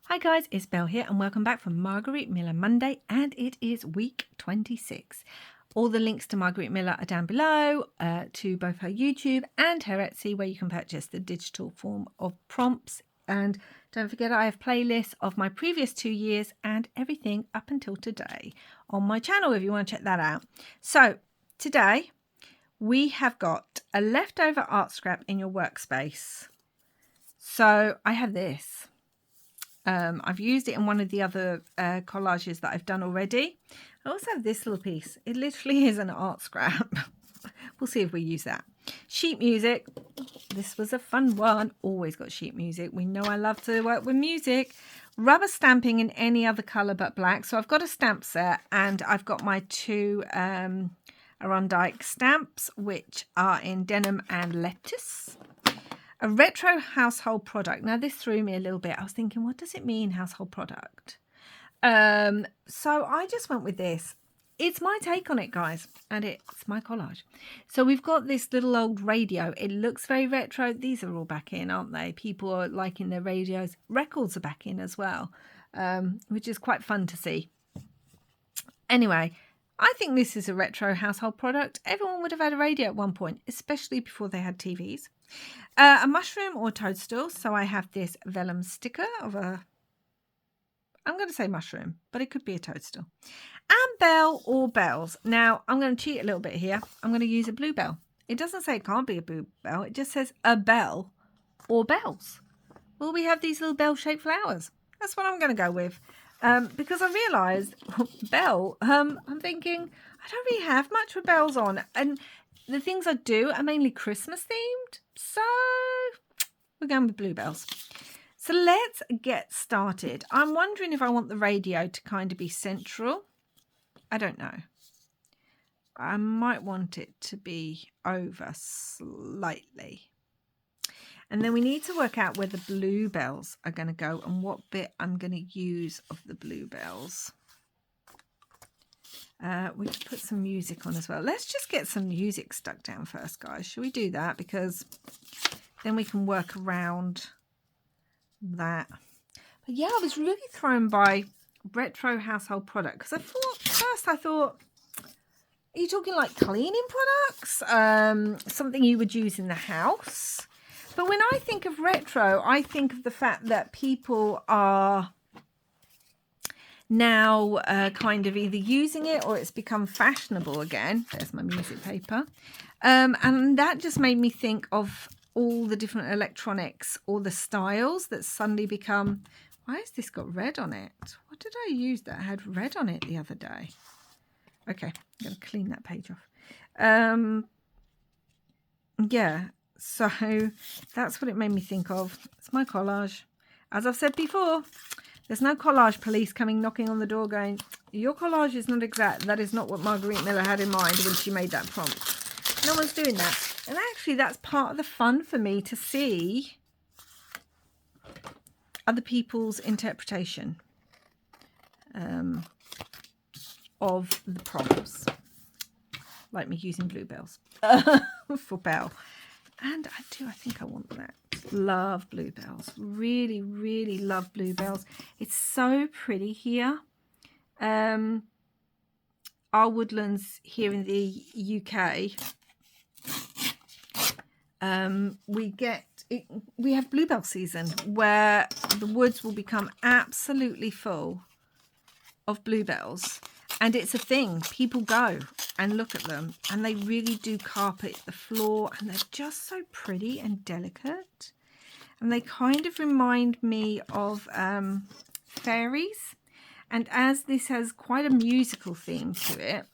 Hi guys, it's Belle here and welcome back from Margarete Miller Monday, and it is week 26. All the links to Margarete Miller are down below, to both her YouTube and her Etsy, where you can purchase the digital form of prompts. And don't forget, I have playlists of my previous 2 years and everything up until today on my channel if you want to check that out. So today we have got a leftover art scrap in your workspace. So I have this. I've used it in one of the other collages that I've done already. I also have this little piece. It literally is an art scrap. We'll see if we use that. Sheet music. This was a fun one. Always got sheet music. We know I love to work with music. Rubber stamping in any other colour but black. So I've got a stamp set and I've got my two Arondike stamps, which are in denim and lettuce. A retro household product. Now, this threw me a little bit. I was thinking, what does it mean, household product? So I just went with this. It's my take on it, guys, and it's my collage. So we've got this little old radio. It looks very retro. These are all back in, aren't they? People are liking their radios. Records are back in as well, which is quite fun to see. Anyway, I think this is a retro household product. Everyone would have had a radio at one point, especially before they had TVs. A mushroom or toadstool. So I have this vellum sticker of I'm going to say mushroom, but it could be a toadstool. And bell or bells. Now, I'm going to cheat a little bit here. I'm going to use a blue bell. It doesn't say it can't be a blue bell. It just says a bell or bells. Well, we have these little bell-shaped flowers. That's what I'm going to go with. Because I realised, bell, I'm thinking, I don't really have much with bells on. And the things I do are mainly Christmas themed. So we're going with bluebells. So let's get started. I'm wondering if I want the radio to kind of be central. I don't know. I might want it to be over slightly. And then we need to work out where the bluebells are going to go and what bit I'm going to use of the bluebells. We can put some music on as well. Let's just get some music stuck down first, guys. Shall we do that? Because then we can work around that. But yeah, I was really thrown by retro household product because I thought, are you talking like cleaning products? Something you would use in the house? But when I think of retro, I think of the fact that people are now kind of either using it or it's become fashionable again. There's my music paper. And that just made me think of all the different electronics or the styles that suddenly become... Why has this got red on it? What did I use that had red on it the other day? Okay, I'm going to clean that page off. Yeah, so that's what it made me think of. It's my collage. As I've said before, there's no collage police coming knocking on the door going, your collage is not exact. That is not what Margarete Miller had in mind when she made that prompt. No one's doing that. And actually, that's part of the fun for me to see other people's interpretation of the prompts. Like me using bluebells for bell. And I think I want that. Love bluebells. Really, really love bluebells. It's so pretty here. Our woodlands here in the UK, we have bluebell season where the woods will become absolutely full of bluebells. And it's a thing. People go and look at them and they really do carpet the floor and they're just so pretty and delicate. And they kind of remind me of fairies. And as this has quite a musical theme to it,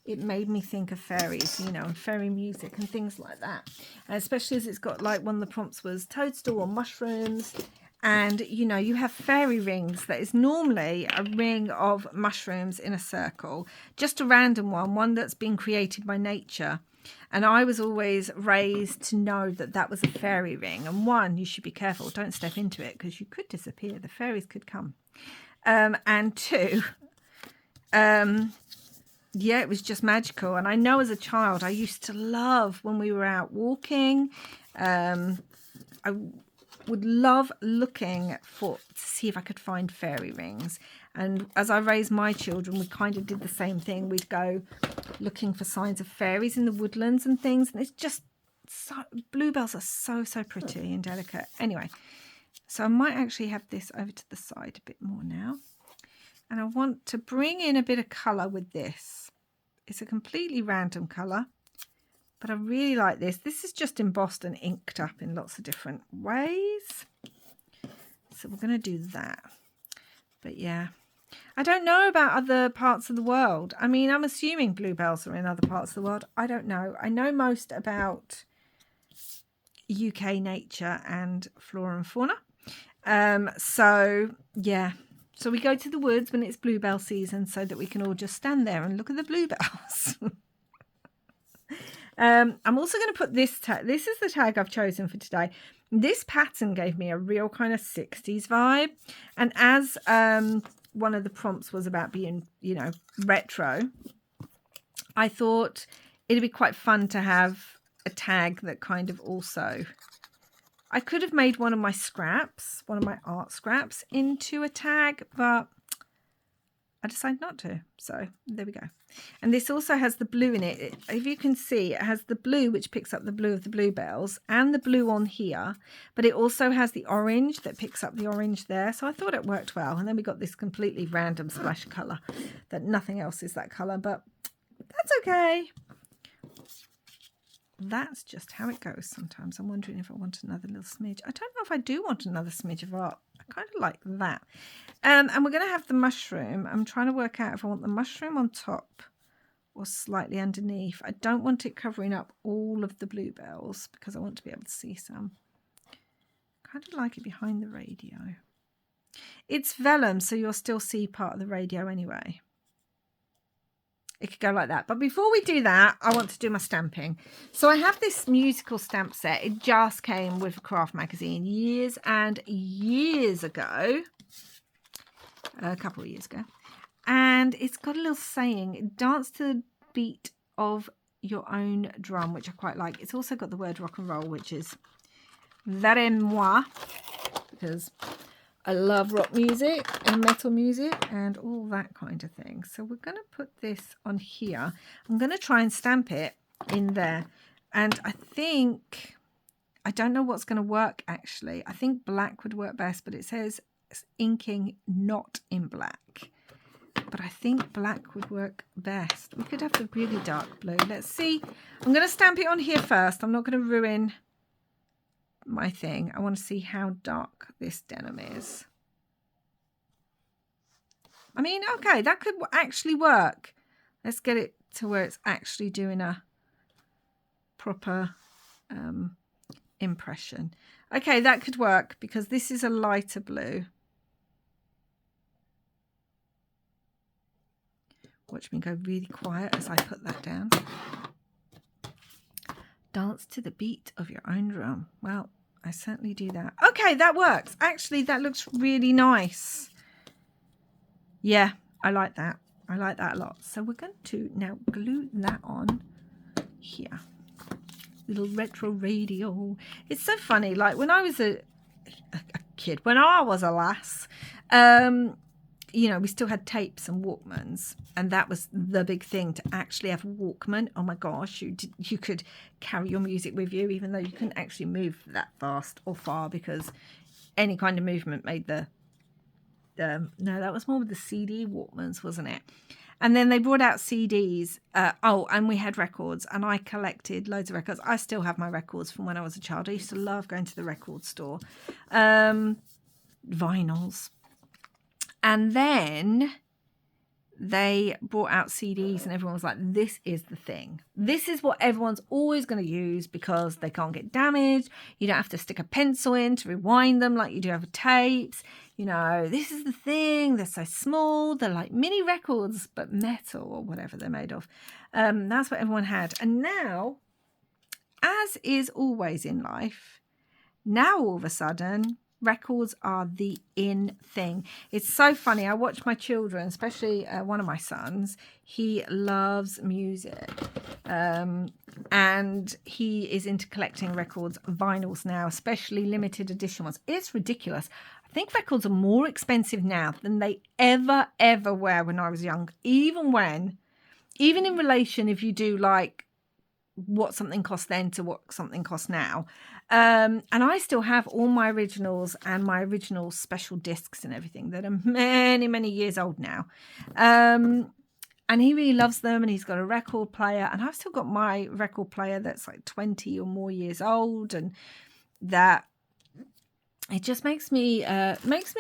it made me think of fairies, you know, and fairy music and things like that. And especially as it's got, like, one of the prompts was toadstool or mushrooms. And, you know, you have fairy rings. That is normally a ring of mushrooms in a circle. Just a random one that's been created by nature. And I was always raised to know that that was a fairy ring. And one, you should be careful. Don't step into it because you could disappear. The fairies could come. And two, yeah, it was just magical. And I know as a child, I used to love when we were out walking. would love looking to see if I could find fairy rings. And as I raised my children, we kind of did the same thing. We'd go looking for signs of fairies in the woodlands and things. And it's just bluebells are so pretty and delicate. Anyway, so I might actually have this over to the side a bit more now. And I want to bring in a bit of colour with this. It's a completely random colour, but I really like this. This is just embossed and inked up in lots of different ways. So we're going to do that. But yeah, I don't know about other parts of the world. I mean, I'm assuming bluebells are in other parts of the world. I don't know. I know most about UK nature and flora and fauna. So yeah, so we go to the woods when it's bluebell season so that we can all just stand there and look at the bluebells. I'm also going to put this tag. This is the tag I've chosen for today. This pattern gave me a real kind of 60s vibe. And as one of the prompts was about being, you know, retro, I thought it'd be quite fun to have a tag that kind of also... I could have made one of my scraps, one of my art scraps, into a tag, but I decided not to. So there we go. And this also has the blue in it. If you can see, it has the blue, which picks up the blue of the bluebells, and the blue on here. But it also has the orange that picks up the orange there. So I thought it worked well. And then we got this completely random splash colour that nothing else is that colour, but that's okay. That's just how it goes sometimes. I'm wondering if I want another little smidge. I don't know if I do want another smidge of art. I kind of like that. And we're going to have the mushroom. I'm trying to work out if I want the mushroom on top or slightly underneath. I don't want it covering up all of the bluebells because I want to be able to see some. I kind of like it behind the radio. It's vellum, so you'll still see part of the radio anyway. It could go like that. But before we do that, I want to do my stamping. So I have this musical stamp set. It just came with a craft magazine years and years ago. A couple of years ago. And it's got a little saying, dance to the beat of your own drum, which I quite like. It's also got the word rock and roll, which is very moi, because I love rock music and metal music and all that kind of thing. So we're going to put this on here. I'm going to try and stamp it in there. And I think, I don't know what's going to work actually. I think black would work best, but it says inking not in black. But I think black would work best. We could have the really dark blue. Let's see. I'm going to stamp it on here first. I'm not going to ruin my thing. I want to see how dark this denim is. I mean, okay, that could actually work. Let's get it to where it's actually doing a proper impression. Okay, that could work because this is a lighter blue. Watch me go really quiet as I put that down. Dance to the beat of your own drum. Well, I certainly do that. Okay, that works. Actually, that looks really nice. Yeah, I like that. I like that a lot. So we're going to now glue that on here. Little retro radio. It's so funny. Like when I was a kid, when I was a lass, you know, we still had tapes and Walkmans, and that was the big thing, to actually have a Walkman. Oh my gosh, you could carry your music with you, even though you couldn't actually move that fast or far, because any kind of movement made the no, that was more with the CD Walkmans, wasn't it? And then they brought out CDs. And we had records, and I collected loads of records. I still have my records from when I was a child. I used to love going to the record store. Vinyls. And then they brought out CDs and everyone was like, this is the thing. This is what everyone's always going to use because they can't get damaged. You don't have to stick a pencil in to rewind them like you do over tapes. You know, this is the thing. They're so small. They're like mini records, but metal or whatever they're made of. That's what everyone had. And now, as is always in life, now all of a sudden, records are the in thing. It's so funny. I watch my children, especially one of my sons. He loves music. And he is into collecting records, vinyls now, especially limited edition ones. It's ridiculous. I think records are more expensive now than they ever were when I was young. Even in relation, if you do like what something cost then to what something costs now. And I still have all my originals and my original special discs and everything that are many years old now. And he really loves them, and he's got a record player, and I've still got my record player that's like 20 or more years old, and that it just makes me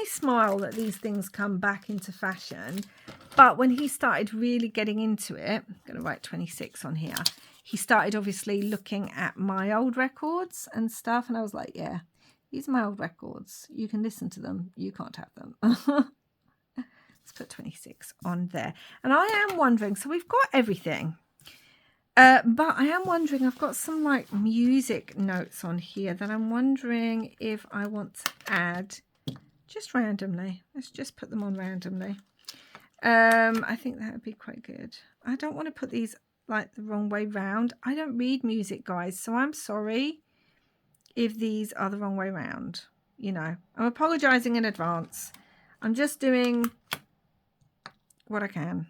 smile that these things come back into fashion. But when he started really getting into it, I'm going to write 26 on here. He started obviously looking at my old records and stuff, and I was like, yeah, these are my old records. You can listen to them. You can't have them. Let's put 26 on there. And I am wondering, so we've got everything. But I am wondering, I've got some like music notes on here that I'm wondering if I want to add just randomly. Let's just put them on randomly. I think that would be quite good. I don't want to put these like the wrong way round. I don't read music, guys, so I'm sorry if these are the wrong way round. You know, I'm apologizing in advance. I'm just doing what I can.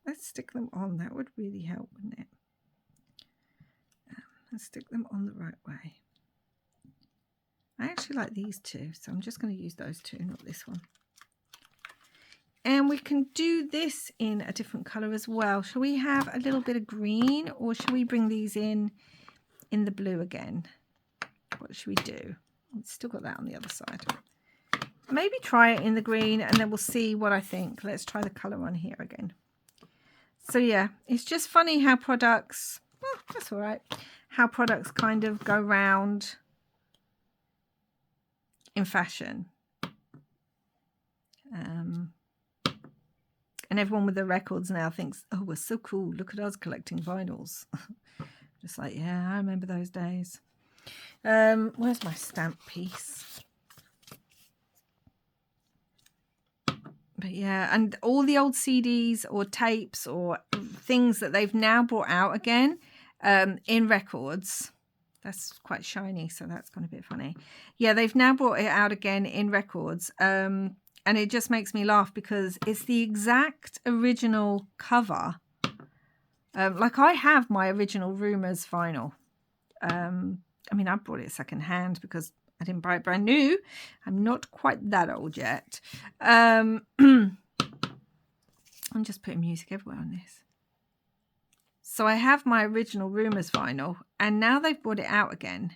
Let's stick them on. That would really help, wouldn't it? Let's stick them on the right way. I actually like these two, so I'm just going to use those two, not this one. And we can do this in a different colour as well. Shall we have a little bit of green, or shall we bring these in the blue again? What should we do? We've still got that on the other side. Maybe try it in the green, and then we'll see what I think. Let's try the colour on here again. So yeah, it's just funny how products, well, that's all right, how products kind of go round in fashion. And everyone with their records now thinks, oh, we're so cool. Look at us collecting vinyls. Just like, yeah, I remember those days. Where's my stamp piece? But yeah, and all the old CDs or tapes or things that they've now brought out again in records. That's quite shiny, so that's kind of a bit funny. Yeah, they've now brought it out again in records. And it just makes me laugh because it's the exact original cover. Like I have my original Rumours vinyl. I mean, I bought it second hand because I didn't buy it brand new. I'm not quite that old yet. I'm just putting music everywhere on this. So I have my original Rumours vinyl, and now they've brought it out again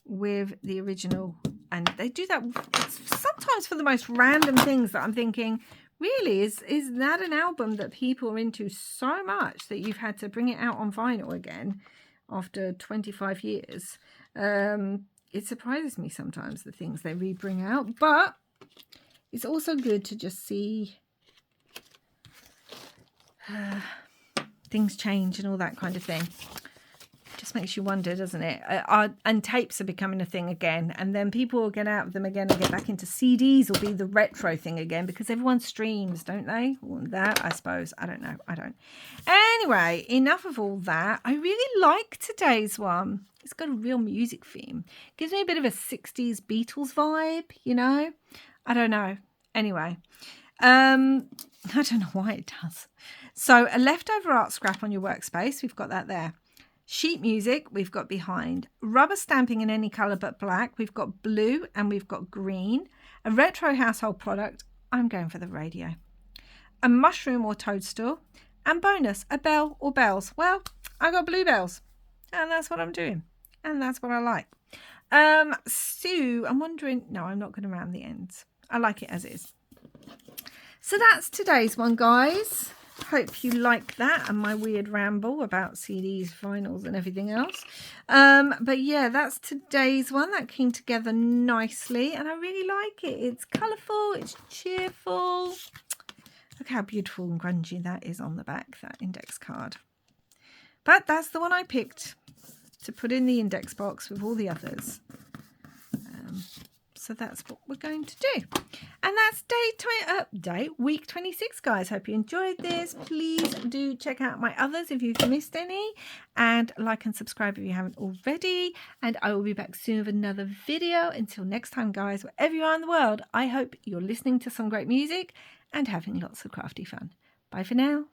with the original. And they do that sometimes for the most random things that I'm thinking, really, is that an album that people are into so much that you've had to bring it out on vinyl again after 25 years? It surprises me sometimes, the things they re-bring out. But it's also good to just see things change and all that kind of thing. Just makes you wonder, doesn't it? And tapes are becoming a thing again, and then people will get out of them again and get back into CDs. Will be the retro thing again because everyone streams, don't they? Or that, I suppose. I don't know. I don't. Anyway, enough of all that. I really like today's one. It's got a real music theme. Gives me a bit of a 60s Beatles vibe, you know? I don't know. Anyway, I don't know why it does. So a leftover art scrap on your workspace. We've got that there. Sheet music, we've got behind. Rubber stamping in any colour but black. We've got blue and we've got green. A retro household product. I'm going for the radio. A mushroom or toadstool. And bonus, a bell or bells. Well, I got blue bells. And that's what I'm doing. And that's what I like. So I'm wondering, no, I'm not going to round the ends. I like it as is. So that's today's one, guys. Hope you like that and my weird ramble about CDs, vinyls and everything else. But yeah, that's today's one. That came together nicely and I really like it. It's colourful, it's cheerful. Look how beautiful and grungy that is on the back, that index card. But that's the one I picked to put in the index box with all the others. So that's what we're going to do. And that's week 26, guys. Hope you enjoyed this. Please do check out my others if you've missed any, and like and subscribe if you haven't already. And I will be back soon with another video. Until next time, guys, wherever you are in the world, I hope you're listening to some great music and having lots of crafty fun. Bye for now.